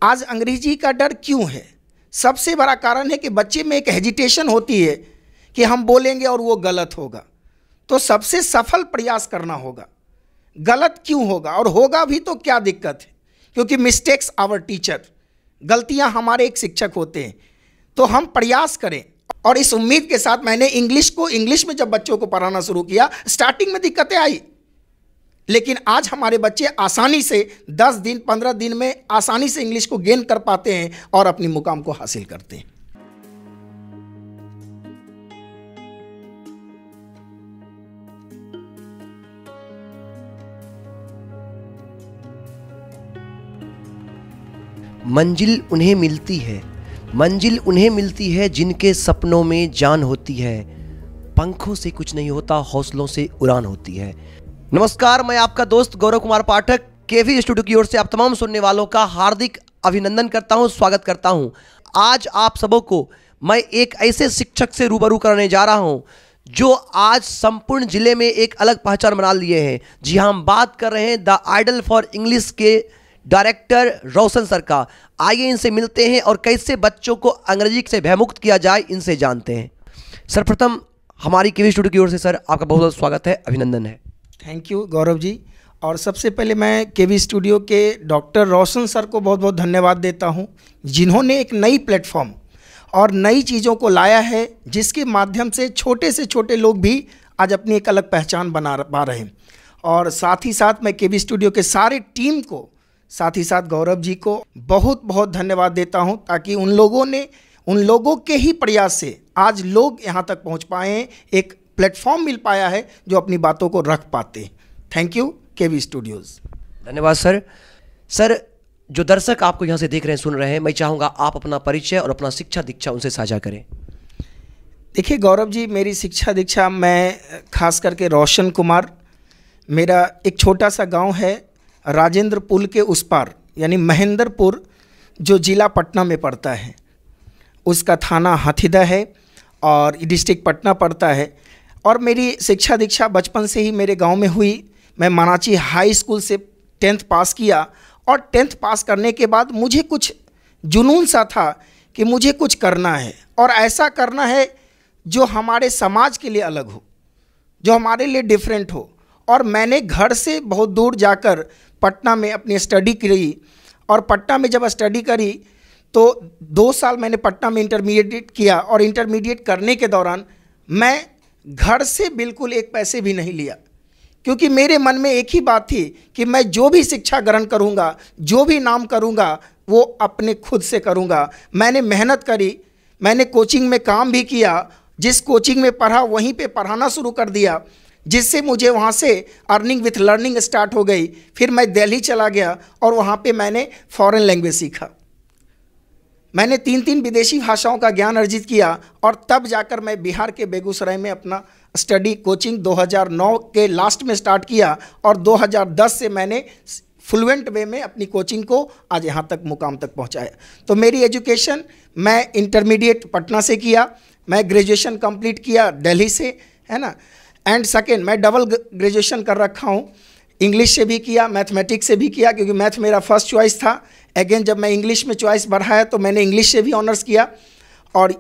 आज अंग्रेजी का डर क्यों है? सबसे बड़ा कारण है कि बच्चे में एक हेजिटेशन होती है कि हम बोलेंगे और वो गलत होगा। तो सबसे सफल प्रयास करना होगा। गलत क्यों होगा, और होगा भी तो क्या दिक्कत है? क्योंकि मिस्टेक्स आवर टीचर, गलतियां हमारे एक शिक्षक होते हैं। तो हम प्रयास करें, और इस उम्मीद के साथ मैंने इंग्लिश में जब बच्चों को पढ़ाना शुरू किया, स्टार्टिंग में दिक्कतें आई, लेकिन आज हमारे बच्चे आसानी से 10 दिन 15 दिन में आसानी से इंग्लिश को गेन कर पाते हैं और अपनी मुकाम को हासिल करते हैं। मंजिल उन्हें मिलती है जिनके सपनों में जान होती है। पंखों से कुछ नहीं होता, हौसलों से उड़ान होती है। नमस्कार, मैं आपका दोस्त गौरव कुमार पाठक केवी स्टूडियो की ओर से आप तमाम सुनने वालों का हार्दिक अभिनंदन करता हूं, स्वागत करता हूं। आज आप सबों को मैं एक ऐसे शिक्षक से रूबरू कराने जा रहा हूं जो आज संपूर्ण जिले में एक अलग पहचान बना लिए हैं। जी हाँ, हम बात कर रहे हैं द आइडल फॉर इंग्लिश के डायरेक्टर रोशन सर का। आइए इनसे मिलते हैं और कैसे बच्चों को अंग्रेजी से भयमुक्त किया जाए, इनसे जानते हैं। सर्वप्रथम हमारी केवी स्टूडियो की ओर से सर आपका बहुत बहुत स्वागत है, अभिनंदन है। Thank you Gaurav ji. और सबसे पहले मैं केवी स्टूडियो के डॉक्टर रोशन सर को बहुत बहुत धन्यवाद देता हूं, जिन्होंने एक नई प्लेटफॉर्म और नई चीज़ों को लाया है, जिसके माध्यम से छोटे लोग भी आज अपनी एक अलग पहचान बना पा रहे हैं। और साथ ही साथ मैं केवी स्टूडियो के सारे टीम को, साथ ही साथ गौरव जी को बहुत बहुत धन्यवाद देता हूं, ताकि उन लोगों के ही प्रयास से आज लोग यहां तक पहुंच पाए हैं, एक प्लेटफॉर्म मिल पाया है जो अपनी बातों को रख पाते हैं। Thank you KV studios. धन्यवाद सर। सर, जो दर्शक आपको यहाँ से देख रहे हैं, सुन रहे हैं, मैं चाहूँगा आप अपना परिचय और अपना शिक्षा दीक्षा उनसे साझा करें। देखिए गौरव जी, मेरी शिक्षा दीक्षा, मैं खास करके रोशन कुमार, मेरा एक छोटा सा गांव है राजेंद्र पुल के उस पार, यानी महेंद्रपुर, जो जिला पटना में पड़ता है। उसका थाना हाथीदह है और डिस्ट्रिक्ट पटना पड़ता है। और मेरी शिक्षा दीक्षा बचपन से ही मेरे गांव में हुई। मैं मनाची हाई स्कूल से 10th पास किया, और 10th पास करने के बाद मुझे कुछ जुनून सा था कि मुझे कुछ करना है, और ऐसा करना है जो हमारे समाज के लिए अलग हो, जो हमारे लिए डिफरेंट हो। और मैंने घर से बहुत दूर जाकर पटना में अपनी स्टडी करी, और पटना में जब स्टडी करी तो 2 साल मैंने पटना में इंटरमीडिएट किया। और इंटरमीडिएट करने के दौरान मैं घर से बिल्कुल एक पैसे भी नहीं लिया, क्योंकि मेरे मन में एक ही बात थी कि मैं जो भी शिक्षा ग्रहण करूँगा, जो भी नाम करूँगा, वो अपने खुद से करूँगा। मैंने मेहनत करी, मैंने कोचिंग में काम भी किया, जिस कोचिंग में पढ़ा वहीं पे पढ़ाना शुरू कर दिया, जिससे मुझे वहाँ से अर्निंग विथ लर्निंग स्टार्ट हो गई। फिर मैं दिल्ली चला गया और वहाँ पे मैंने फॉरेन लैंग्वेज सीखा। मैंने 3 विदेशी भाषाओं का ज्ञान अर्जित किया, और तब जाकर मैं बिहार के बेगूसराय में अपना स्टडी कोचिंग 2009 के लास्ट में स्टार्ट किया, और 2010 से मैंने फ्लुएंट वे में अपनी कोचिंग को आज यहाँ तक मुकाम तक पहुँचाया। तो मेरी एजुकेशन, मैं इंटरमीडिएट पटना से किया, मैं ग्रेजुएशन कंप्लीट किया दिल्ली से, है ना। एंड सेकेंड, मैं डबल ग्रेजुएशन कर रखा हूँ, इंग्लिश से भी किया, मैथमेटिक्स से भी किया, क्योंकि मैथ मेरा फर्स्ट चॉइस था। अगेन जब मैं इंग्लिश में चॉइस बढ़ाया तो मैंने इंग्लिश से भी ऑनर्स किया। और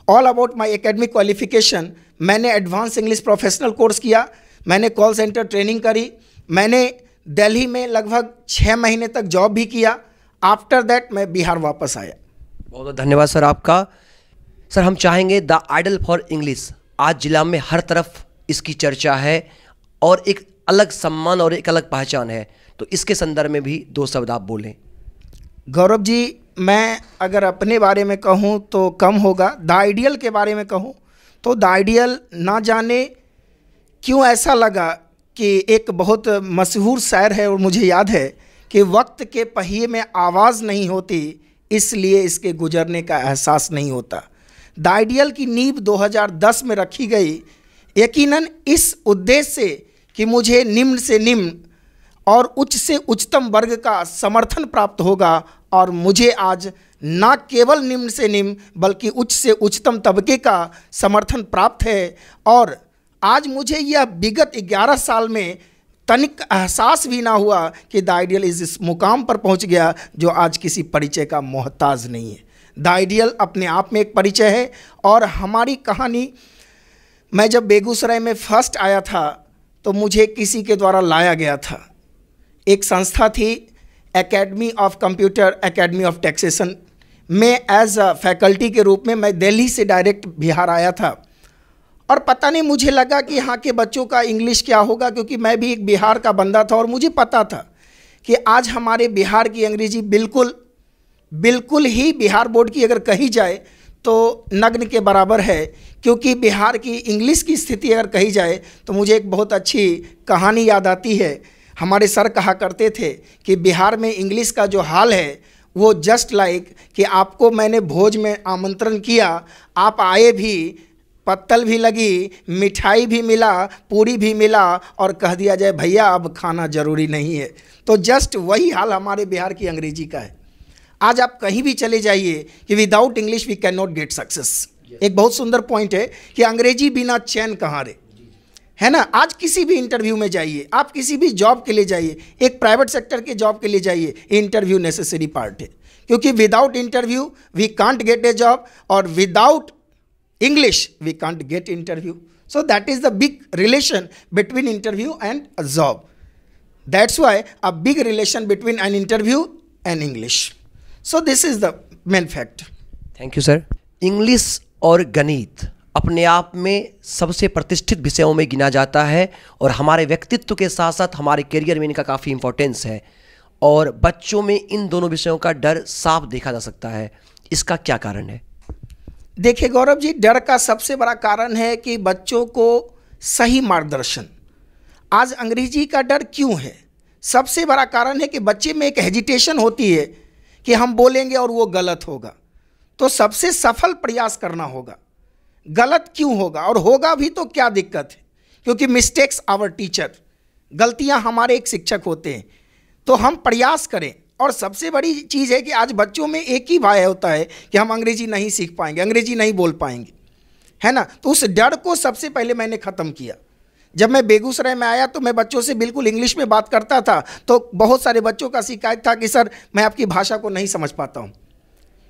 all about my academic qualification, मैंने एडवांस इंग्लिश प्रोफेशनल कोर्स किया, मैंने कॉल सेंटर ट्रेनिंग करी, मैंने दिल्ली में लगभग 6 महीने तक जॉब भी किया। आफ्टर दैट मैं बिहार वापस आया। बहुत बहुत धन्यवाद सर आपका। सर, हम चाहेंगे द आइडल फॉर इंग्लिश, आज जिला में हर तरफ इसकी चर्चा है और एक अलग सम्मान और एक अलग पहचान है, तो इसके संदर्भ में भी 2 शब्द आप बोलें। गौरव जी, मैं अगर अपने बारे में कहूँ तो कम होगा। द आइडियल के बारे में कहूँ तो द आइडियल, ना जाने क्यों ऐसा लगा कि एक बहुत मशहूर शायर है, और मुझे याद है कि वक्त के पहिए में आवाज़ नहीं होती, इसलिए इसके गुजरने का एहसास नहीं होता। द आइडियल की नींव 2010 में रखी गई, यकीनन इस उद्देश्य से कि मुझे निम्न से निम्न और उच्च से उच्चतम वर्ग का समर्थन प्राप्त होगा, और मुझे आज न केवल निम्न से निम्न बल्कि उच्च से उच्चतम तबके का समर्थन प्राप्त है। और आज मुझे यह विगत 11 साल में तनिक एहसास भी ना हुआ कि द आइडियल इस मुकाम पर पहुंच गया जो आज किसी परिचय का मोहताज नहीं है। द आइडियल अपने आप में एक परिचय है। और हमारी कहानी, मैं जब बेगूसराय में फर्स्ट आया था तो मुझे किसी के द्वारा लाया गया था। एक संस्था थी academy of computer, academy of taxation में एज अ फैकल्टी के रूप में मैं दिल्ली से डायरेक्ट बिहार आया था। और पता नहीं, मुझे लगा कि यहाँ के बच्चों का इंग्लिश क्या होगा, क्योंकि मैं भी एक बिहार का बंदा था और मुझे पता था कि आज हमारे बिहार की अंग्रेजी बिल्कुल ही बिहार बोर्ड की अगर कही जाए तो नग्न के बराबर है। क्योंकि बिहार की इंग्लिश की स्थिति अगर कही जाए तो मुझे एक बहुत अच्छी कहानी याद आती है। हमारे सर कहा करते थे कि बिहार में इंग्लिश का जो हाल है वो जस्ट लाइक कि आपको मैंने भोज में आमंत्रण किया, आप आए भी, पत्तल भी लगी, मिठाई भी मिला, पूरी भी मिला और कह दिया जाए भैया अब खाना ज़रूरी नहीं है। तो जस्ट वही हाल हमारे बिहार की अंग्रेजी का है। आज आप कहीं भी चले जाइए कि without English we can not get success. एक बहुत सुंदर पॉइंट है कि अंग्रेजी बिना चैन कहाँ रे, है ना। आज किसी भी इंटरव्यू में जाइए, आप किसी भी जॉब के लिए जाइए, एक प्राइवेट सेक्टर के जॉब के लिए जाइए, इंटरव्यू नेसेसरी पार्ट है। क्योंकि without interview we can't get a job और without English we can't get interview. So that is the big relation between interview and a job. That's why a big relation between an interview and English. So this is the main fact. Thank you sir. English और गणित अपने आप में सबसे प्रतिष्ठित विषयों में गिना जाता है और हमारे व्यक्तित्व के साथ साथ हमारे करियर में इनका काफ़ी इंपॉर्टेंस है और बच्चों में इन दोनों विषयों का डर साफ देखा जा सकता है। इसका क्या कारण है? देखिए गौरव जी, डर का सबसे बड़ा कारण है कि बच्चों को सही मार्गदर्शन। आज अंग्रेजी का डर क्यों है? सबसे बड़ा कारण है कि बच्चे में एक हेजिटेशन होती है कि हम बोलेंगे और वो गलत होगा। तो सबसे सफल प्रयास करना होगा। गलत क्यों होगा, और होगा भी तो क्या दिक्कत है? क्योंकि मिस्टेक्स आवर टीचर, गलतियां हमारे एक शिक्षक होते हैं। तो हम प्रयास करें। और सबसे बड़ी चीज़ है कि आज बच्चों में एक ही भय होता है कि हम अंग्रेजी नहीं सीख पाएंगे, अंग्रेजी नहीं बोल पाएंगे, है ना। तो उस डर को सबसे पहले मैंने ख़त्म किया। जब मैं बेगूसराय में आया तो मैं बच्चों से बिल्कुल इंग्लिश में बात करता था, तो बहुत सारे बच्चों का शिकायत था कि सर मैं आपकी भाषा को नहीं समझ पाता हूँ,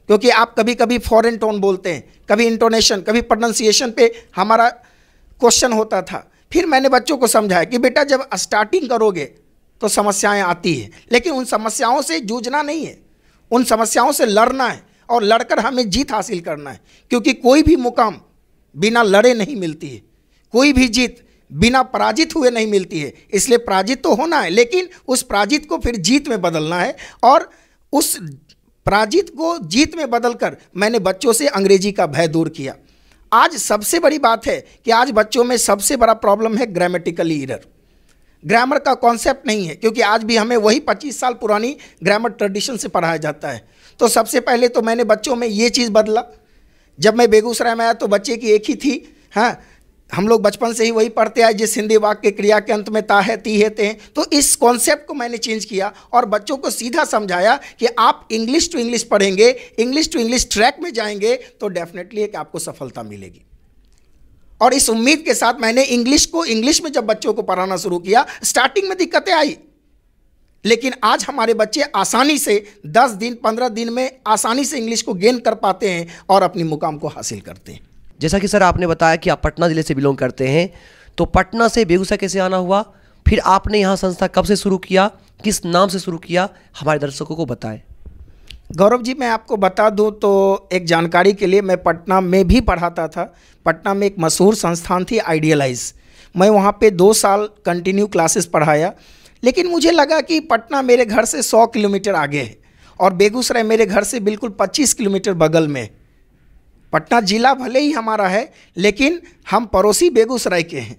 क्योंकि आप कभी कभी फॉरेन टोन बोलते हैं, कभी इंटोनेशन, कभी प्रोनाउंसिएशन पे हमारा क्वेश्चन होता था। फिर मैंने बच्चों को समझाया कि बेटा जब स्टार्टिंग करोगे तो समस्याएं आती हैं, लेकिन उन समस्याओं से जूझना नहीं है, उन समस्याओं से लड़ना है और लड़कर हमें जीत हासिल करना है। क्योंकि कोई भी मुकाम बिना लड़े नहीं मिलती है, कोई भी जीत बिना पराजित हुए नहीं मिलती है। इसलिए पराजित तो होना है, लेकिन उस पराजित को फिर जीत में बदलना है। और उस पराजित को जीत में बदलकर मैंने बच्चों से अंग्रेजी का भय दूर किया। आज सबसे बड़ी बात है कि आज बच्चों में सबसे बड़ा प्रॉब्लम है ग्रामेटिकली एरर। ग्रामर का कॉन्सेप्ट नहीं है, क्योंकि आज भी हमें वही 25 साल पुरानी ग्रामर ट्रेडिशन से पढ़ाया जाता है। तो सबसे पहले तो मैंने बच्चों में ये चीज़ बदला। जब मैं बेगूसराय में आया तो बच्चे की एक ही थी, हाँ, हम लोग बचपन से ही वही पढ़ते आए, जिस हिंदी वाक्य के क्रिया के अंत में ता है, ती है, ते हैं। तो इस कॉन्सेप्ट को मैंने चेंज किया और बच्चों को सीधा समझाया कि आप इंग्लिश टू इंग्लिश पढ़ेंगे, इंग्लिश टू इंग्लिश ट्रैक में जाएंगे तो डेफिनेटली एक आपको सफलता मिलेगी। और इस उम्मीद के साथ मैंने इंग्लिश को इंग्लिश में जब बच्चों को पढ़ाना शुरू किया, स्टार्टिंग में दिक्कतें आई, लेकिन आज हमारे बच्चे आसानी से 10 दिन 15 दिन में आसानी से इंग्लिश को गेन कर पाते हैं और अपनी मुकाम को हासिल करते हैं। जैसा कि सर आपने बताया कि आप पटना ज़िले से बिलोंग करते हैं, तो पटना से बेगूसराय कैसे आना हुआ? फिर आपने यहाँ संस्था कब से शुरू किया, किस नाम से शुरू किया, हमारे दर्शकों को बताएं। गौरव जी, मैं आपको बता दूं तो एक जानकारी के लिए, मैं पटना में भी पढ़ाता था। पटना में एक मशहूर संस्थान थी आइडियलाइज, मैं वहाँ पे 2 साल कंटिन्यू क्लासेस पढ़ाया। लेकिन मुझे लगा कि पटना मेरे घर से 100 किलोमीटर आगे है और बेगूसराय मेरे घर से बिल्कुल 25 किलोमीटर बगल में। पटना जिला भले ही हमारा है, लेकिन हम पड़ोसी बेगूसराय के हैं,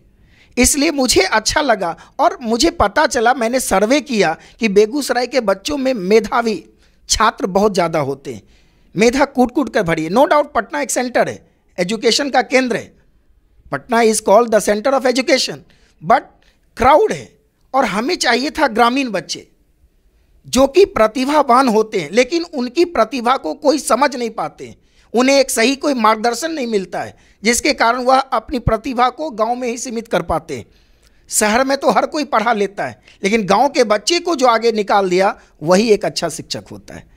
इसलिए मुझे अच्छा लगा। और मुझे पता चला, मैंने सर्वे किया कि बेगूसराय के बच्चों में मेधावी छात्र बहुत ज़्यादा होते हैं, मेधा कूट कूट कर भरी है। नो डाउट पटना एक सेंटर है, एजुकेशन का केंद्र है, Patna is called the centre of education, but crowd है। और हमें चाहिए था ग्रामीण बच्चे जो कि प्रतिभावान होते हैं, लेकिन उनकी प्रतिभा को कोई समझ नहीं पाते हैं, उन्हें एक सही कोई मार्गदर्शन नहीं मिलता है, जिसके कारण वह अपनी प्रतिभा को गांव में ही सीमित कर पाते हैं। शहर में तो हर कोई पढ़ा लेता है, लेकिन गांव के बच्चे को जो आगे निकाल दिया वही एक अच्छा शिक्षक होता है।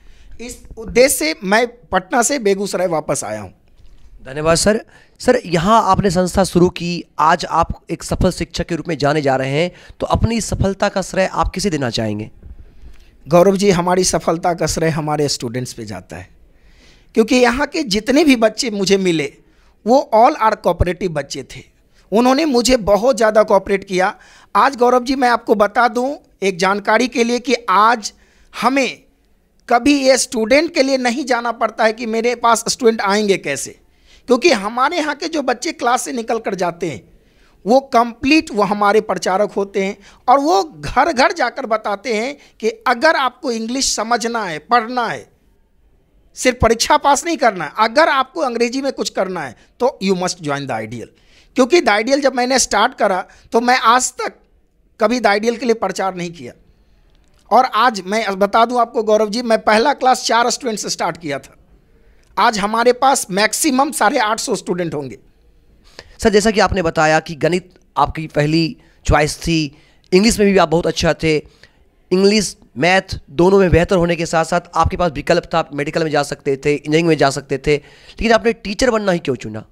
इस उद्देश्य से मैं पटना से बेगूसराय वापस आया हूं। धन्यवाद सर। सर, यहाँ आपने संस्था शुरू की, आज आप एक सफल शिक्षक के रूप में जाने जा रहे हैं, तो अपनी सफलता का श्रेय आप किसे देना चाहेंगे? गौरव जी, हमारी सफलता का श्रेय हमारे स्टूडेंट्स पे जाता है, क्योंकि यहाँ के जितने भी बच्चे मुझे मिले वो ऑल आर कोऑपरेटिव बच्चे थे। उन्होंने मुझे बहुत ज़्यादा कोऑपरेट किया। आज गौरव जी मैं आपको बता दूं एक जानकारी के लिए कि आज हमें कभी ये स्टूडेंट के लिए नहीं जाना पड़ता है कि मेरे पास स्टूडेंट आएंगे कैसे, क्योंकि हमारे यहाँ के जो बच्चे क्लास से निकल कर जाते हैं वो कंप्लीट वो हमारे प्रचारक होते हैं और वो घर घर जाकर बताते हैं कि अगर आपको इंग्लिश समझना है, पढ़ना है, सिर्फ परीक्षा पास नहीं करना है, अगर आपको अंग्रेजी में कुछ करना है तो you must join the ideal. क्योंकि द आइडियल जब मैंने स्टार्ट करा तो मैं आज तक कभी द आइडियल के लिए प्रचार नहीं किया। और आज मैं बता दूं आपको गौरव जी, मैं पहला क्लास 4 स्टूडेंट से स्टार्ट किया था। आज हमारे पास मैक्सिमम 850 स्टूडेंट होंगे। सर, जैसा कि आपने बताया कि गणित आपकी पहली चॉइस थी, इंग्लिश में भी आप बहुत अच्छा थे, इंग्लिश मैथ दोनों में बेहतर होने के साथ साथ आपके पास विकल्प था, आप मेडिकल में जा सकते थे, इंजीनियरिंग में जा सकते थे, लेकिन आपने टीचर बनना ही क्यों चुना?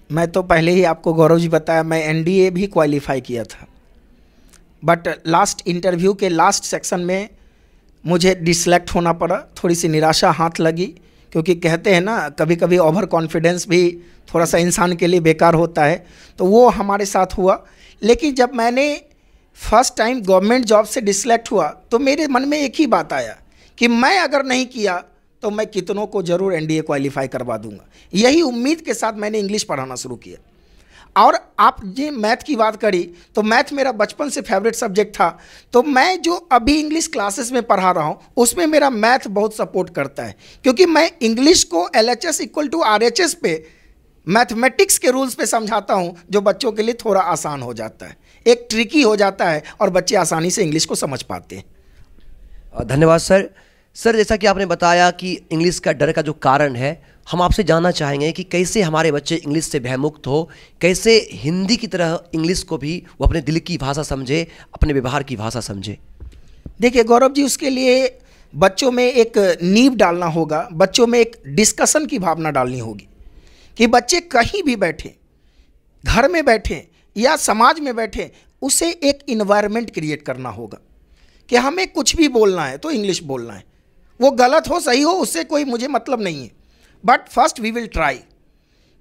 मैं तो पहले ही आपको गौरव जी बताया, मैं एनडीए भी क्वालिफाई किया था, बट लास्ट इंटरव्यू के लास्ट सेक्शन में मुझे डिसलेक्ट होना पड़ा। थोड़ी सी निराशा हाथ लगी, क्योंकि कहते हैं ना कभी कभी ओवर कॉन्फिडेंस भी थोड़ा सा इंसान के लिए बेकार होता है, तो वो हमारे साथ हुआ। लेकिन जब मैंने फर्स्ट टाइम गवर्नमेंट जॉब से डिसलेक्ट हुआ तो मेरे मन में एक ही बात आया कि मैं अगर नहीं किया तो मैं कितनों को ज़रूर एनडीए क्वालिफाई करवा दूंगा। यही उम्मीद के साथ मैंने इंग्लिश पढ़ाना शुरू किया। और आप जी मैथ की बात करी तो मैथ मेरा बचपन से फेवरेट सब्जेक्ट था, तो मैं जो अभी इंग्लिश क्लासेस में पढ़ा रहा हूँ उसमें मेरा मैथ बहुत सपोर्ट करता है, क्योंकि मैं इंग्लिश को LHS = RHS पे मैथमेटिक्स के रूल्स पे समझाता हूँ, जो बच्चों के लिए थोड़ा आसान हो जाता है, एक ट्रिकी हो जाता है और बच्चे आसानी से इंग्लिश को समझ पाते हैं। धन्यवाद सर। सर, जैसा कि आपने बताया कि इंग्लिश का डर का जो कारण है, हम आपसे जानना चाहेंगे कि कैसे हमारे बच्चे इंग्लिश से भयमुक्त हो, कैसे हिंदी की तरह इंग्लिश को भी वो अपने दिल की भाषा समझे, अपने व्यवहार की भाषा समझे। देखिए गौरव जी, उसके लिए बच्चों में एक नींव डालना होगा, बच्चों में एक डिस्कशन की भावना डालनी होगी कि बच्चे कहीं भी बैठे, घर में बैठे या समाज में बैठे, उसे एक इन्वायरमेंट क्रिएट करना होगा कि हमें कुछ भी बोलना है तो इंग्लिश बोलना है, वो गलत हो सही हो उससे कोई मुझे मतलब नहीं है, but first we will try,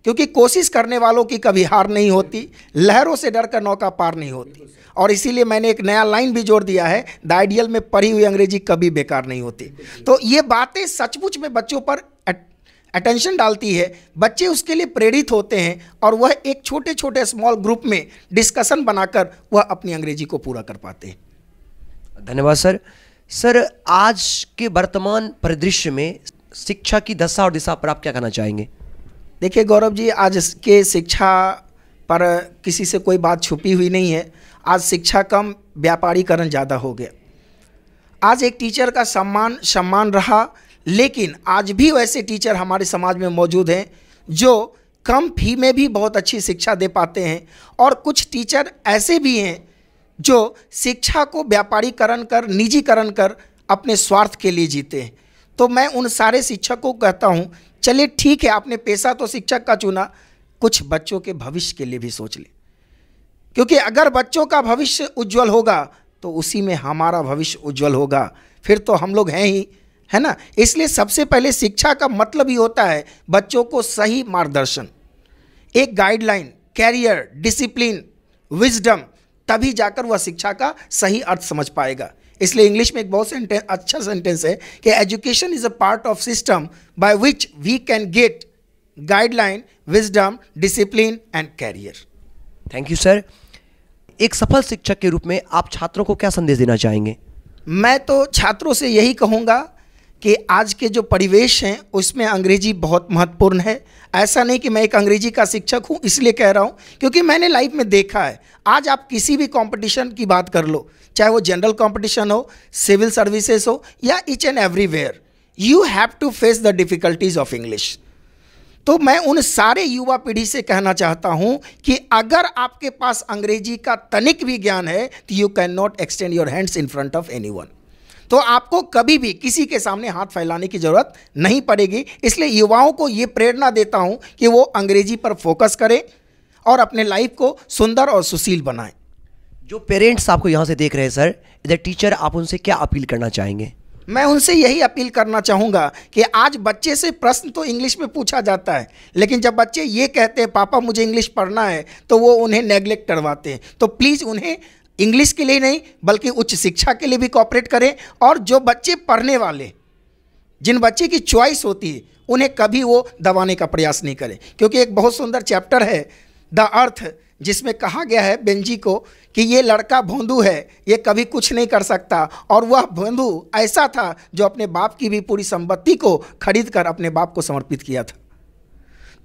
क्योंकि कोशिश करने वालों की कभी हार नहीं होती, लहरों से डरकर नौका पार नहीं होती। और इसीलिए मैंने एक नया लाइन भी जोड़ दिया है, द आइडियल में पढ़ी हुई अंग्रेजी कभी बेकार नहीं होती। तो ये बातें सचमुच में बच्चों पर अटेंशन डालती है, बच्चे उसके लिए प्रेरित होते हैं और वह एक छोटे छोटे स्मॉल ग्रुप में डिस्कशन बनाकर वह अपनी अंग्रेजी को पूरा कर पाते हैं। धन्यवाद सर। सर, आज के वर्तमान परिदृश्य में शिक्षा की दशा और दिशा पर आप क्या कहना चाहेंगे? देखिए गौरव जी, आज के शिक्षा पर किसी से कोई बात छुपी हुई नहीं है। आज शिक्षा कम, व्यापारीकरण ज़्यादा हो गया। आज एक टीचर का सम्मान रहा, लेकिन आज भी वैसे टीचर हमारे समाज में मौजूद हैं जो कम फी में भी बहुत अच्छी शिक्षा दे पाते हैं, और कुछ टीचर ऐसे भी हैं जो शिक्षा को व्यापारीकरण कर, निजीकरण कर अपने स्वार्थ के लिए जीते हैं। तो मैं उन सारे शिक्षकों को कहता हूँ, चलिए ठीक है, आपने पेशा तो शिक्षक का चुना, कुछ बच्चों के भविष्य के लिए भी सोच लें, क्योंकि अगर बच्चों का भविष्य उज्जवल होगा तो उसी में हमारा भविष्य उज्जवल होगा, फिर तो हम लोग हैं ही, है ना। इसलिए सबसे पहले शिक्षा का मतलब ही होता है बच्चों को सही मार्गदर्शन, एक गाइडलाइन, कैरियर, डिसिप्लिन, विजडम, तभी जाकर वह शिक्षा का सही अर्थ समझ पाएगा। इसलिए इंग्लिश में एक बहुत अच्छा सेंटेंस है कि education is a part of system by which we can get guideline, wisdom, discipline and career. Thank you sir. एक सफल शिक्षक के रूप में आप छात्रों को क्या संदेश देना चाहेंगे? मैं तो छात्रों से यही कहूँगा कि आज के जो परिवेश हैं उसमें अंग्रेजी बहुत महत्वपूर्ण है। ऐसा नहीं कि मैं एक अंग्रेजी का शिक्षक हूँ इसलिए कह रहा हूँ, क्योंकि मैंने लाइफ में देखा है। आज आप किसी भी कंपटीशन की बात कर लो, चाहे वो जनरल कंपटीशन हो, सिविल सर्विसेज हो या each and everywhere, you have to face the difficulties of English. तो मैं उन सारे युवा पीढ़ी से कहना चाहता हूं कि अगर आपके पास अंग्रेजी का तनिक भी ज्ञान है तो you can not extend your hands in front of anyone. तो आपको कभी भी किसी के सामने हाथ फैलाने की जरूरत नहीं पड़ेगी। इसलिए युवाओं को ये प्रेरणा देता हूं कि वो अंग्रेजी पर फोकस करें और अपने लाइफ को सुंदर और सुशील बनाएं। जो पेरेंट्स आपको यहाँ से देख रहे हैं सर, एज ए टीचर आप उनसे क्या अपील करना चाहेंगे? मैं उनसे यही अपील करना चाहूँगा कि आज बच्चे से प्रश्न तो इंग्लिश में पूछा जाता है, लेकिन जब बच्चे ये कहते हैं पापा मुझे इंग्लिश पढ़ना है, तो वो उन्हें नेग्लेक्ट करवाते हैं। तो प्लीज़ उन्हें इंग्लिश के लिए नहीं बल्कि उच्च शिक्षा के लिए भी कोऑपरेट करें। और जो बच्चे पढ़ने वाले, जिन बच्चे की चॉइस होती है, उन्हें कभी वो दबाने का प्रयास नहीं करें। क्योंकि एक बहुत सुंदर चैप्टर है द अर्थ, जिसमें कहा गया है बेंजी को कि ये लड़का भोंदू है, ये कभी कुछ नहीं कर सकता। और वह भोंदू ऐसा था जो अपने बाप की भी पूरी संपत्ति को खरीद कर अपने बाप को समर्पित किया था।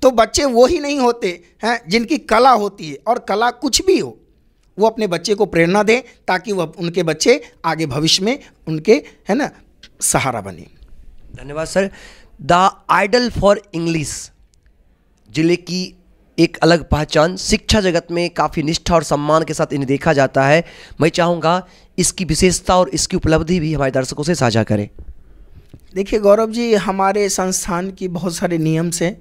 तो बच्चे वो ही नहीं होते हैं जिनकी कला होती है, और कला कुछ भी हो वो अपने बच्चे को प्रेरणा दें ताकि वह उनके बच्चे आगे भविष्य में उनके है ना सहारा बने। धन्यवाद sir. The idol for English जिले की एक अलग पहचान, शिक्षा जगत में काफ़ी निष्ठा और सम्मान के साथ इन्हें देखा जाता है। मैं चाहूँगा इसकी विशेषता और इसकी उपलब्धि भी हमारे दर्शकों से साझा करें। देखिए गौरव जी, हमारे संस्थान की बहुत सारे नियम से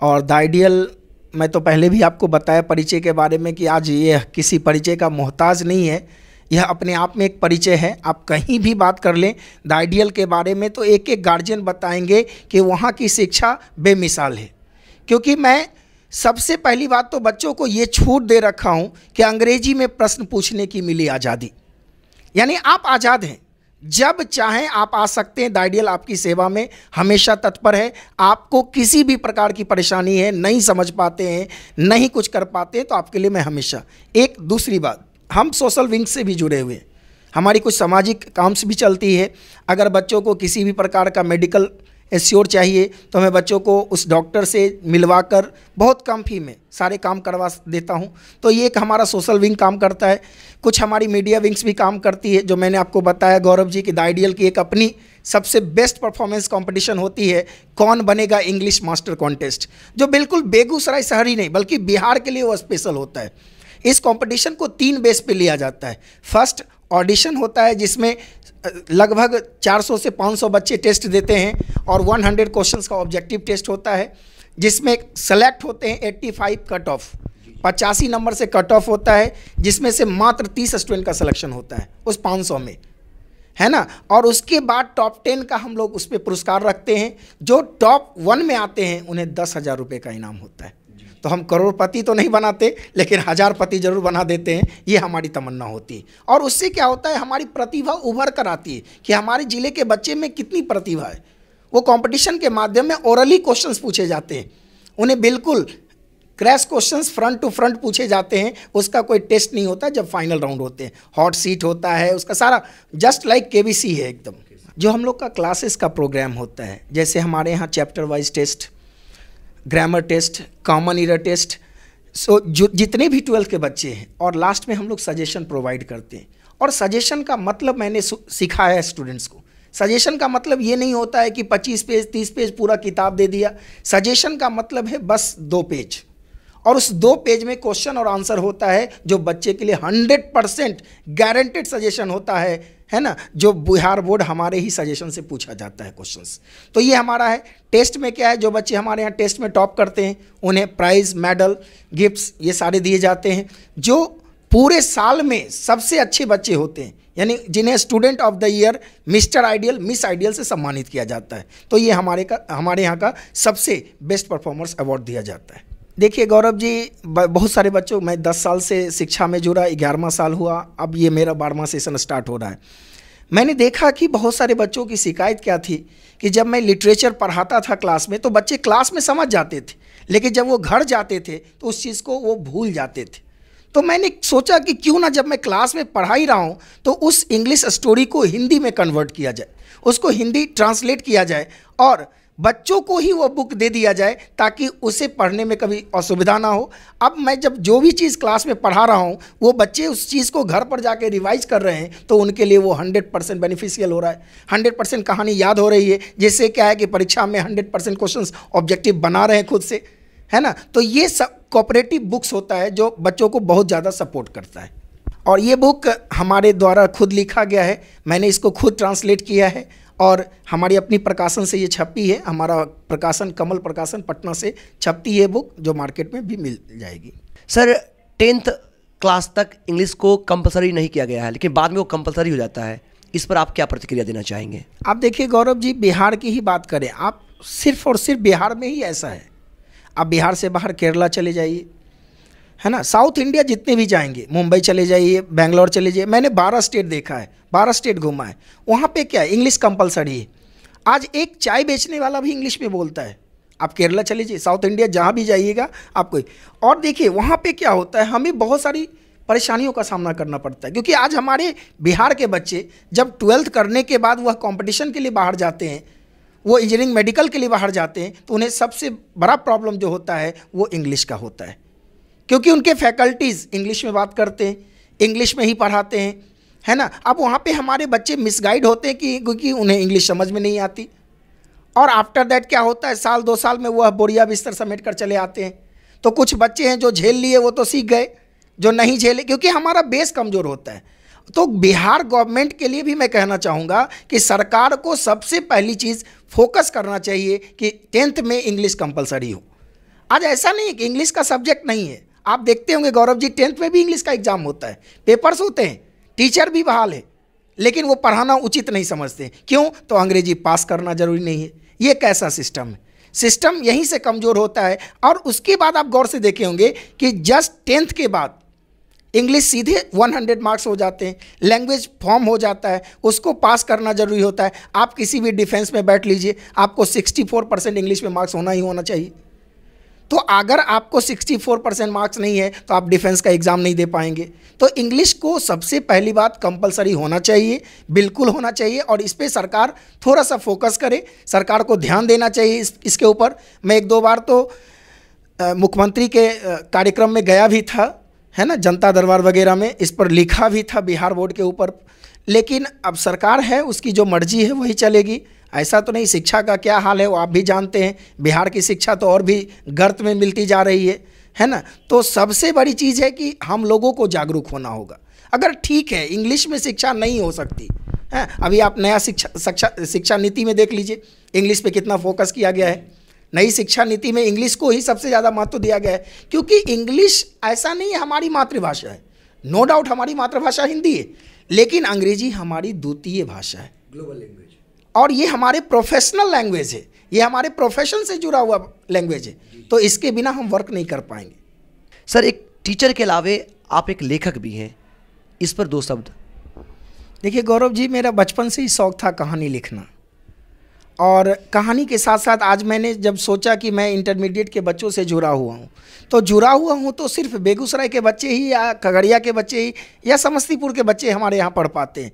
और द आइडियल, मैं तो पहले भी आपको बताया परिचय के बारे में कि आज ये किसी परिचय का मोहताज नहीं है, यह अपने आप में एक परिचय है। आप कहीं भी बात कर लें द आइडियल के बारे में तो एक एक गार्जियन बताएंगे कि वहाँ की शिक्षा बेमिसाल है। क्योंकि मैं सबसे पहली बात तो बच्चों को ये छूट दे रखा हूँ कि अंग्रेजी में प्रश्न पूछने की मिली आज़ादी, यानी आप आज़ाद हैं, जब चाहें आप आ सकते हैं। द आइडियल आपकी सेवा में हमेशा तत्पर है। आपको किसी भी प्रकार की परेशानी है, नहीं समझ पाते हैं, नहीं कुछ कर पाते हैं, तो आपके लिए मैं हमेशा। एक दूसरी बात, हम सोशल विंग से भी जुड़े हुए हैं, हमारी कुछ सामाजिक काम से भी चलती है। अगर बच्चों को किसी भी प्रकार का मेडिकल एश्योर चाहिए तो मैं बच्चों को उस डॉक्टर से मिलवाकर बहुत कम फी में सारे काम करवा देता हूं। तो ये एक हमारा सोशल विंग काम करता है। कुछ हमारी मीडिया विंग्स भी काम करती है। जो मैंने आपको बताया गौरव जी कि द आइडियल की एक अपनी सबसे बेस्ट परफॉर्मेंस कंपटीशन होती है, कौन बनेगा इंग्लिश मास्टर कॉन्टेस्ट, जो बिल्कुल बेगूसराय शहर ही नहीं बल्कि बिहार के लिए वो स्पेशल होता है। इस कंपटीशन को 3 बेस पे लिया जाता है। फर्स्ट ऑडिशन होता है जिसमें लगभग 400 से 500 बच्चे टेस्ट देते हैं और 100 क्वेश्चंस का ऑब्जेक्टिव टेस्ट होता है, जिसमें सेलेक्ट होते हैं 85 कट ऑफ, 85 नंबर से कट ऑफ होता है, जिसमें से मात्र 30 स्टूडेंट का सिलेक्शन होता है उस 500 में, है ना। और उसके बाद टॉप 10 का हम लोग उस पर पुरस्कार रखते हैं। जो टॉप 1 में आते हैं उन्हें 10,000 रुपये का इनाम होता है। तो हम करोड़पति तो नहीं बनाते, लेकिन हजारपति जरूर बना देते हैं, ये हमारी तमन्ना होती है। और उससे क्या होता है, हमारी प्रतिभा उभर कर आती है कि हमारे ज़िले के बच्चे में कितनी प्रतिभा है। वो कंपटीशन के माध्यम में ओरली क्वेश्चंस पूछे जाते हैं, उन्हें बिल्कुल crash questions front to front पूछे जाते हैं। उसका कोई टेस्ट नहीं होता। जब फाइनल राउंड होते हैं हॉट सीट होता है, उसका सारा जस्ट लाइक KBC है एकदम। जो हम लोग का क्लासेस का प्रोग्राम होता है, जैसे हमारे यहाँ chapter wise test, grammar test, common error test, so जो जितने भी 12th के बच्चे हैं, और लास्ट में हम लोग सजेशन प्रोवाइड करते हैं। और सजेशन का मतलब मैंने सिखाया है स्टूडेंट्स को। सजेशन का मतलब ये नहीं होता है कि 25 पेज 30 पेज पूरा किताब दे दिया। सजेशन का मतलब है बस 2 पेज, और उस 2 पेज में क्वेश्चन और आंसर होता है, जो बच्चे के लिए 100% गारंटेड सजेशन होता है ना, जो बिहार बोर्ड हमारे ही सजेशन से पूछा जाता है क्वेश्चंस। तो ये हमारा है। टेस्ट में क्या है, जो बच्चे हमारे यहाँ टेस्ट में टॉप करते हैं उन्हें प्राइज़, मेडल, गिफ्ट्स ये सारे दिए जाते हैं। जो पूरे साल में सबसे अच्छे बच्चे होते हैं, यानी जिन्हें student of the year, mister ideal, miss ideal से सम्मानित किया जाता है। तो ये हमारे यहाँ का सबसे बेस्ट परफॉर्मर्स अवार्ड दिया जाता है। देखिए गौरव जी, बहुत सारे बच्चों, मैं 10 साल से शिक्षा में जुड़ा, 11वां साल हुआ, अब ये मेरा 12वां सेशन स्टार्ट हो रहा है। मैंने देखा कि बहुत सारे बच्चों की शिकायत क्या थी कि जब मैं लिटरेचर पढ़ाता था क्लास में तो बच्चे क्लास में समझ जाते थे, लेकिन जब वो घर जाते थे तो उस चीज़ को वो भूल जाते थे। तो मैंने सोचा कि क्यों ना जब मैं क्लास में पढ़ा ही रहा हूँ तो उस इंग्लिश स्टोरी को हिंदी में कन्वर्ट किया जाए, उसको हिंदी ट्रांसलेट किया जाए और बच्चों को ही वो बुक दे दिया जाए ताकि उसे पढ़ने में कभी असुविधा ना हो। अब मैं जब जो भी चीज़ क्लास में पढ़ा रहा हूँ वो बच्चे उस चीज़ को घर पर जाके रिवाइज कर रहे हैं तो उनके लिए वो 100% बेनिफिशियल हो रहा है, 100% कहानी याद हो रही है, जिससे क्या है कि परीक्षा में 100% क्वेश्चंस ऑब्जेक्टिव बना रहे हैं खुद से, है ना। तो ये सब कोऑपरेटिव बुक्स होता है जो बच्चों को बहुत ज़्यादा सपोर्ट करता है। और ये बुक हमारे द्वारा खुद लिखा गया है, मैंने इसको खुद ट्रांसलेट किया है और हमारी अपनी प्रकाशन से ये छपी है। हमारा प्रकाशन कमल प्रकाशन पटना से छपती है बुक, जो मार्केट में भी मिल जाएगी। सर 10th क्लास तक इंग्लिश को कंपलसरी नहीं किया गया है, लेकिन बाद में वो कंपलसरी हो जाता है, इस पर आप क्या प्रतिक्रिया देना चाहेंगे? आप देखिए गौरव जी, बिहार की ही बात करें, आप सिर्फ और सिर्फ बिहार में ही ऐसा है। आप बिहार से बाहर केरला चले जाइए, है ना, साउथ इंडिया जितने भी जाएंगे, मुंबई चले जाइए, बेंगलोर चले जाइए, मैंने 12 स्टेट देखा है, 12 स्टेट घूमा है, वहाँ पे क्या है, इंग्लिश कंपलसरी है। आज एक चाय बेचने वाला भी इंग्लिश में बोलता है। आप केरला चले जाइए, साउथ इंडिया जहाँ भी जाइएगा आपको। और देखिए वहाँ पे क्या होता है, हमें बहुत सारी परेशानियों का सामना करना पड़ता है, क्योंकि आज हमारे बिहार के बच्चे जब 12th करने के बाद वह कॉम्पिटिशन के लिए बाहर जाते हैं, वो इंजीनियरिंग मेडिकल के लिए बाहर जाते हैं, तो उन्हें सबसे बड़ा प्रॉब्लम जो होता है वो इंग्लिश का होता है, क्योंकि उनके फैकल्टीज़ इंग्लिश में बात करते हैं, इंग्लिश में ही पढ़ाते हैं, है ना। अब वहाँ पे हमारे बच्चे मिसगाइड होते हैं क्योंकि उन्हें इंग्लिश समझ में नहीं आती। और आफ्टर दैट क्या होता है, साल 2 साल में वह बोरिया बिस्तर समेट कर चले आते हैं। तो कुछ बच्चे हैं जो झेल लिए वो तो सीख गए, जो नहीं झेले क्योंकि हमारा बेस कमज़ोर होता है। तो बिहार गवर्नमेंट के लिए भी मैं कहना चाहूँगा कि सरकार को सबसे पहली चीज़ फोकस करना चाहिए कि 10th में इंग्लिश कंपलसरी हो। आज ऐसा नहीं है कि इंग्लिश का सब्जेक्ट नहीं है, आप देखते होंगे गौरव जी 10th में भी इंग्लिश का एग्जाम होता है, पेपर्स होते हैं, टीचर भी बहाल है, लेकिन वो पढ़ाना उचित नहीं समझते। क्यों? तो अंग्रेजी पास करना जरूरी नहीं है। ये कैसा सिस्टम है? सिस्टम यहीं से कमज़ोर होता है। और उसके बाद आप गौर से देखे होंगे कि जस्ट 10th के बाद इंग्लिश सीधे 100 मार्क्स हो जाते हैं, लैंग्वेज फॉर्म हो जाता है, उसको पास करना जरूरी होता है। आप किसी भी डिफेंस में बैठ लीजिए, आपको 64% इंग्लिश में मार्क्स होना ही होना चाहिए। तो अगर आपको 64% मार्क्स नहीं है तो आप डिफेंस का एग्ज़ाम नहीं दे पाएंगे। तो इंग्लिश को सबसे पहली बात कंपलसरी होना चाहिए, बिल्कुल होना चाहिए। और इस पर सरकार थोड़ा सा फोकस करे, सरकार को ध्यान देना चाहिए इसके ऊपर। मैं 1-2 बार तो मुख्यमंत्री के कार्यक्रम में गया भी था, है ना, जनता दरबार वगैरह में, इस पर लिखा भी था बिहार बोर्ड के ऊपर। लेकिन अब सरकार है, उसकी जो मर्जी है वही चलेगी। ऐसा तो नहीं, शिक्षा का क्या हाल है वो आप भी जानते हैं, बिहार की शिक्षा तो और भी गर्त में मिलती जा रही है ना। तो सबसे बड़ी चीज़ है कि हम लोगों को जागरूक होना होगा। अगर ठीक है इंग्लिश में शिक्षा नहीं हो सकती है, अभी आप नया शिक्षा नीति में देख लीजिए, इंग्लिश पे कितना फोकस किया गया है। नई शिक्षा नीति में इंग्लिश को ही सबसे ज़्यादा महत्व दिया गया है, क्योंकि इंग्लिश ऐसा नहीं है हमारी मातृभाषा है, नो डाउट हमारी मातृभाषा हिंदी है, लेकिन अंग्रेजी हमारी द्वितीय भाषा है, ग्लोबल लैंग्वेज, और ये हमारे प्रोफेशनल लैंग्वेज है, ये हमारे प्रोफेशन से जुड़ा हुआ लैंग्वेज है। तो इसके बिना हम वर्क नहीं कर पाएंगे। सर एक टीचर के अलावे आप एक लेखक भी हैं, इस पर 2 शब्द। देखिए गौरव जी, मेरा बचपन से ही शौक़ था कहानी लिखना, और कहानी के साथ साथ आज मैंने जब सोचा कि मैं इंटरमीडिएट के बच्चों से जुड़ा हुआ हूँ, तो जुड़ा हुआ हूँ तो सिर्फ बेगूसराय के बच्चे ही या खगड़िया के बच्चे ही या समस्तीपुर के बच्चे हमारे यहाँ पढ़ पाते हैं।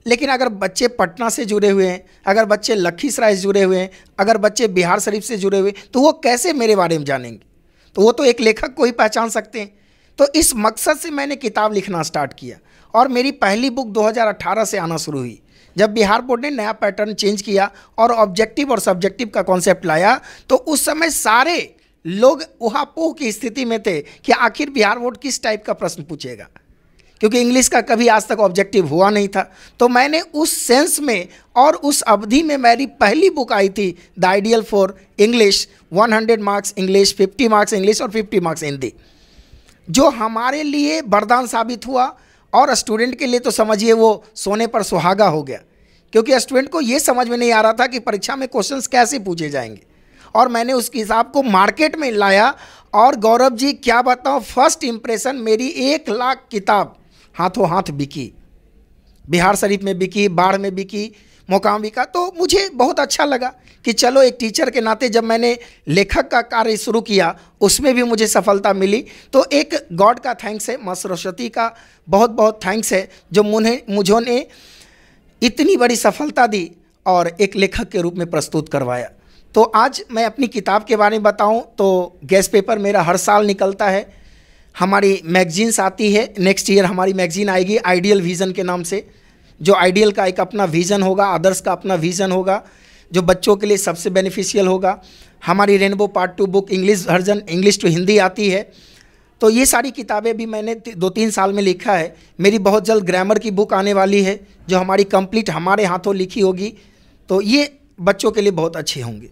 लेकिन अगर बच्चे पटना से जुड़े हुए हैं, अगर बच्चे लखीसराय से जुड़े हुए हैं, अगर बच्चे बिहार शरीफ से जुड़े हुए, तो वो कैसे मेरे बारे में जानेंगे? तो वो तो एक लेखक को ही पहचान सकते हैं। तो इस मकसद से मैंने किताब लिखना स्टार्ट किया, और मेरी पहली बुक 2018 से आना शुरू हुई, जब बिहार बोर्ड ने नया पैटर्न चेंज किया और ऑब्जेक्टिव और सब्जेक्टिव का कॉन्सेप्ट लाया। तो उस समय सारे लोग उहापोह की स्थिति में थे कि आखिर बिहार बोर्ड किस टाइप का प्रश्न पूछेगा, क्योंकि इंग्लिश का कभी आज तक ऑब्जेक्टिव हुआ नहीं था। तो मैंने उस सेंस में और उस अवधि में मेरी पहली बुक आई थी the ideal for English, 100 marks English, 50 marks English और 50 मार्क्स हिंदी, जो हमारे लिए वरदान साबित हुआ। और स्टूडेंट के लिए तो समझिए वो सोने पर सुहागा हो गया, क्योंकि स्टूडेंट को ये समझ में नहीं आ रहा था कि परीक्षा में क्वेश्चंस कैसे पूछे जाएंगे। और मैंने उस किताब को मार्केट में लाया, और गौरव जी क्या बताऊँ, फर्स्ट इम्प्रेशन मेरी 1 लाख किताब हाथों हाथ बिकी, बिहार शरीफ में बिकी, बाढ़ में बिकी, मोकाम बिका। तो मुझे बहुत अच्छा लगा कि चलो एक टीचर के नाते जब मैंने लेखक का कार्य शुरू किया, उसमें भी मुझे सफलता मिली। तो एक गॉड का थैंक्स है, माँ सरस्वती का बहुत बहुत थैंक्स है, जो मुझे इतनी बड़ी सफलता दी और एक लेखक के रूप में प्रस्तुत करवाया। तो आज मैं अपनी किताब के बारे में बताऊं तो गैस पेपर मेरा हर साल निकलता है। हमारी मैगजीन्स आती है, नेक्स्ट ईयर हमारी मैगजीन आएगी आइडियल विज़न के नाम से, जो आइडियल का एक अपना विज़न होगा, आदर्श का अपना विज़न होगा, जो बच्चों के लिए सबसे बेनिफिशियल होगा। हमारी rainbow part 2 book English version, English to Hindi आती है। तो ये सारी किताबें भी मैंने 2-3 साल में लिखा है। मेरी बहुत जल्द ग्रामर की बुक आने वाली है जो हमारी कंप्लीट हमारे हाथों लिखी होगी। तो ये बच्चों के लिए बहुत अच्छे होंगे।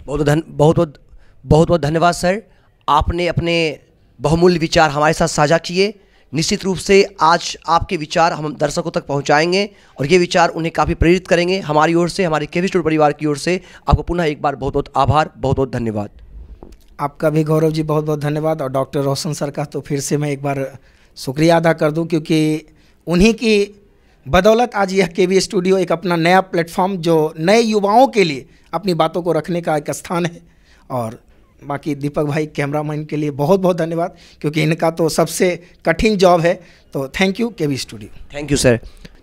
बहुत बहुत धन्यवाद सर, आपने अपने बहुमूल्य विचार हमारे साथ साझा किए। निश्चित रूप से आज आपके विचार हम दर्शकों तक पहुंचाएंगे और ये विचार उन्हें काफ़ी प्रेरित करेंगे। हमारी ओर से, हमारे केवी स्टूडियो परिवार की ओर से आपको पुनः एक बार बहुत बहुत आभार, बहुत बहुत धन्यवाद। आपका भी गौरव जी बहुत बहुत धन्यवाद। और डॉक्टर रोशन सर का तो फिर से मैं एक बार शुक्रिया अदा कर दूं, क्योंकि उन्हीं की बदौलत आज यह केवी स्टूडियो एक अपना नया प्लेटफॉर्म जो नए युवाओं के लिए अपनी बातों को रखने का एक स्थान है। और बाकी दीपक भाई कैमरामैन के लिए बहुत बहुत धन्यवाद, क्योंकि इनका तो सबसे कठिन जॉब है। तो thank you KV studio. Thank you sir.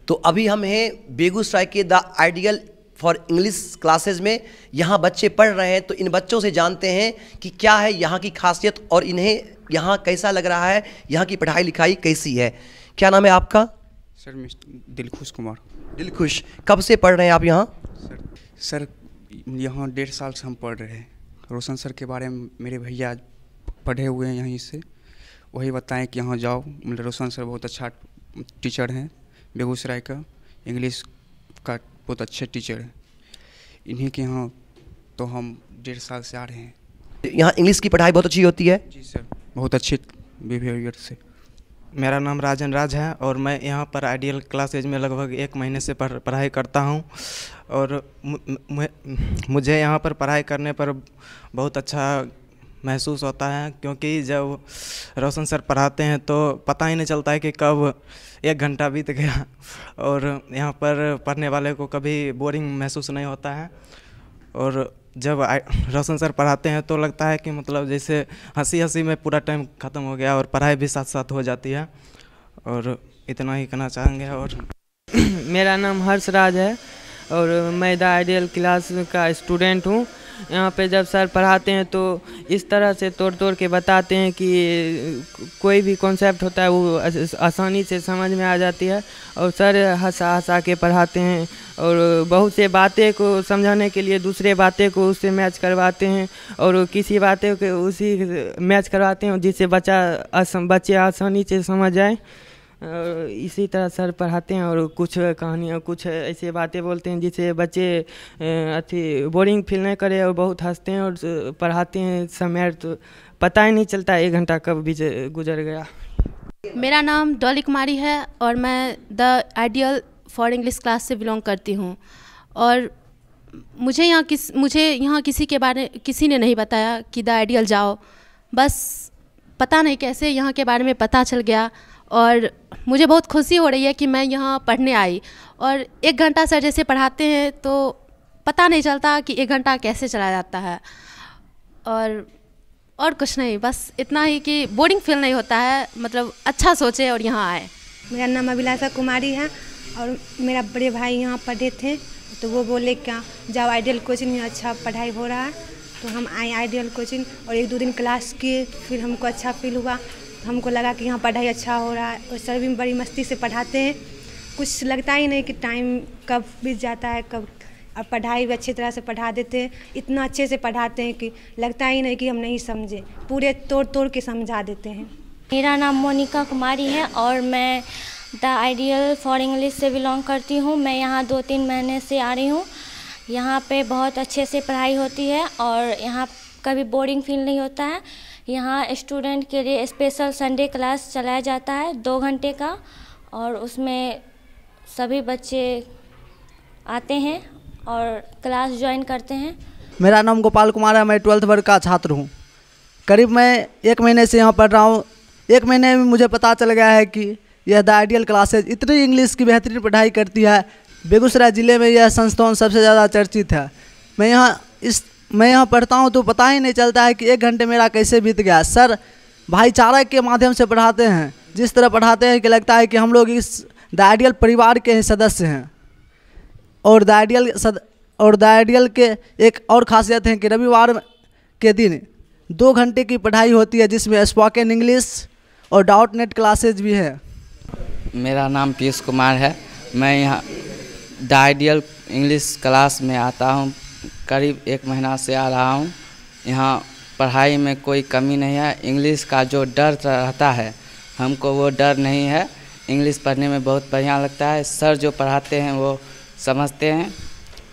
तो अभी हम हैं बेगूसराय के the ideal for English classes में। यहाँ बच्चे पढ़ रहे हैं, तो इन बच्चों से जानते हैं कि क्या है यहाँ की खासियत और इन्हें यहाँ कैसा लग रहा है, यहाँ की पढ़ाई लिखाई कैसी है। क्या नाम है आपका? Sir mister Dilkhush Kumar. दिलखुश, कब से पढ़ रहे हैं आप यहाँ? सर यहाँ 1.5 साल से हम पढ़ रहे हैं। रोशन सर के बारे में मेरे भैया आज पढ़े हुए हैं यहीं से, वही बताएं कि यहाँ जाओ। मेरे रोशन सर बहुत अच्छा टीचर हैं, बेगूसराय का इंग्लिश का बहुत अच्छे टीचर हैं। इन्हीं के यहाँ तो हम 1.5 साल से आ रहे हैं। यहाँ इंग्लिश की पढ़ाई बहुत अच्छी होती है? जी सर, बहुत अच्छे बिहेवियर से। मेरा नाम राजन राज है और मैं यहाँ पर आइडियल क्लासेज में लगभग 1 महीने से पढ़ाई करता हूँ। और मुझे यहाँ पर पढ़ाई करने पर बहुत अच्छा महसूस होता है, क्योंकि जब रोशन सर पढ़ाते हैं तो पता ही नहीं चलता है कि कब 1 घंटा बीत गया। और यहाँ पर पढ़ने वाले को कभी बोरिंग महसूस नहीं होता है। और जब रोशन सर पढ़ाते हैं तो लगता है कि मतलब जैसे हंसी हंसी में पूरा टाइम ख़त्म हो गया और पढ़ाई भी साथ साथ हो जाती है। और इतना ही कहना चाहेंगे। और मेरा नाम हर्षराज है और मैं द आइडियल क्लास का स्टूडेंट हूँ। यहाँ पे जब सर पढ़ाते हैं तो इस तरह से तोड़ तोड़ के बताते हैं कि कोई भी कॉन्सेप्ट होता है वो आसानी से समझ में आ जाती है। और सर हंसा हंसा के पढ़ाते हैं और बहुत से बातें को समझाने के लिए दूसरे बातें को उससे मैच करवाते हैं और किसी बातें को उसी मैच करवाते हैं जिससे बच्चे आसानी से समझ जाए। इसी तरह सर पढ़ाते हैं और कुछ कहानियाँ, कुछ ऐसे बातें बोलते हैं जिससे बच्चे बोरिंग फील नहीं करे और बहुत हंसते हैं। और पढ़ाते हैं समय तो पता ही नहीं चलता 1 घंटा कब भी गुजर गया। मेरा नाम डॉली कुमारी है और मैं the ideal for English class से बिलोंग करती हूँ। और मुझे यहाँ किसी ने नहीं बताया कि द आइडियल जाओ, बस पता नहीं कैसे यहाँ के बारे में पता चल गया। और मुझे बहुत खुशी हो रही है कि मैं यहाँ पढ़ने आई। और 1 घंटा सर जैसे पढ़ाते हैं तो पता नहीं चलता कि 1 घंटा कैसे चला जाता है। और कुछ नहीं, बस इतना ही कि बोरिंग फील नहीं होता है, मतलब अच्छा सोचे और यहाँ आए। मेरा नाम अभिलाषा कुमारी है और मेरा बड़े भाई यहाँ पढ़े थे तो वो बोले क्या जाओ आइडियल कोचिंग में अच्छा पढ़ाई हो रहा है। तो हम आए आइडियल कोचिंग और 1-2 दिन क्लास किए, फिर हमको अच्छा फील हुआ। हमको लगा कि यहाँ पढ़ाई अच्छा हो रहा है और सर भी बड़ी मस्ती से पढ़ाते हैं। कुछ लगता ही नहीं कि टाइम कब बीत जाता है कब। और पढ़ाई भी अच्छी तरह से पढ़ा देते हैं, इतना अच्छे से पढ़ाते हैं कि लगता ही नहीं कि हम नहीं समझे, पूरे तोड़ तोड़ के समझा देते हैं। मेरा नाम मोनिका कुमारी है और मैं द आइडियल फॉर इंग्लिश से बिलोंग करती हूँ। मैं यहाँ 2-3 महीने से आ रही हूँ। यहाँ पे बहुत अच्छे से पढ़ाई होती है और यहाँ कभी बोरिंग फील नहीं होता है। यहाँ स्टूडेंट के लिए स्पेशल संडे क्लास चलाया जाता है 2 घंटे का और उसमें सभी बच्चे आते हैं और क्लास ज्वाइन करते हैं। मेरा नाम गोपाल कुमार है, मैं 12th वर्ग का छात्र हूँ। करीब मैं 1 महीने से यहाँ पढ़ रहा हूँ। 1 महीने में मुझे पता चल गया है कि यह द आइडियल क्लासेज इतनी इंग्लिश की बेहतरीन पढ़ाई करती है। बेगूसराय ज़िले में यह संस्थान सबसे ज़्यादा चर्चित है। मैं यहाँ पढ़ता हूँ तो पता ही नहीं चलता है कि 1 घंटे मेरा कैसे बीत गया। सर भाईचारा के माध्यम से पढ़ाते हैं, जिस तरह पढ़ाते हैं कि लगता है कि हम लोग इस द आइडियल परिवार के ही सदस्य हैं। और और द आइडियल के एक और खासियत है कि रविवार के दिन 2 घंटे की पढ़ाई होती है, जिसमें स्पोकन इंग्लिश और डाउट नेट क्लासेज भी है। मेरा नाम पीयूष कुमार है। मैं यहाँ द आइडियल इंग्लिश क्लास में आता हूँ, करीब 1 महीना से आ रहा हूँ। यहाँ पढ़ाई में कोई कमी नहीं है। इंग्लिश का जो डर रहता है हमको वो डर नहीं है। इंग्लिश पढ़ने में बहुत बढ़िया लगता है। सर जो पढ़ाते हैं वो समझते हैं।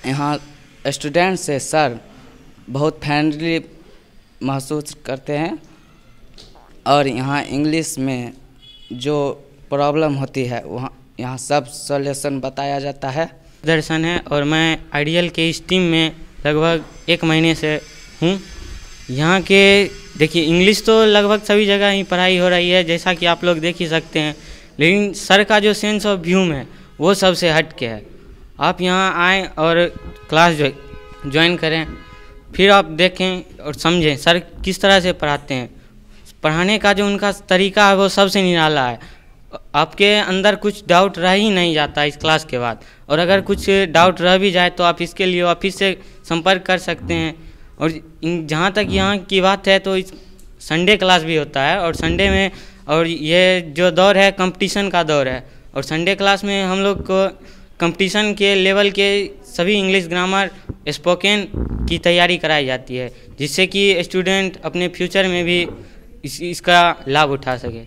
यहाँ स्टूडेंट से सर बहुत फ्रेंडली महसूस करते हैं और यहाँ इंग्लिश में जो प्रॉब्लम होती है वहाँ यहाँ सब सॉल्यूशन बताया जाता है। दर्शन है और मैं आइडियल के इस टीम में लगभग 1 महीने से हूँ। यहाँ के देखिए इंग्लिश तो लगभग सभी जगह ही पढ़ाई हो रही है, जैसा कि आप लोग देख ही सकते हैं, लेकिन सर का जो सेंस ऑफ ह्यूमर है वो सबसे हट के है। आप यहाँ आएँ और क्लास ज्वाइन करें, फिर आप देखें और समझें सर किस तरह से पढ़ाते हैं। पढ़ाने का जो उनका तरीका है वो सबसे निराला है। आपके अंदर कुछ डाउट रह ही नहीं जाता इस क्लास के बाद, और अगर कुछ डाउट रह भी जाए तो आप इसके लिए ऑफिस से संपर्क कर सकते हैं। और जहाँ तक यहाँ की बात है तो इस संडे क्लास भी होता है, और संडे में और ये जो दौर है कंपटीशन का दौर है, और संडे क्लास में हम लोग को कंपटीशन के लेवल के सभी इंग्लिश ग्रामर स्पोकन की तैयारी कराई जाती है, जिससे कि स्टूडेंट अपने फ्यूचर में भी इसका लाभ उठा सके।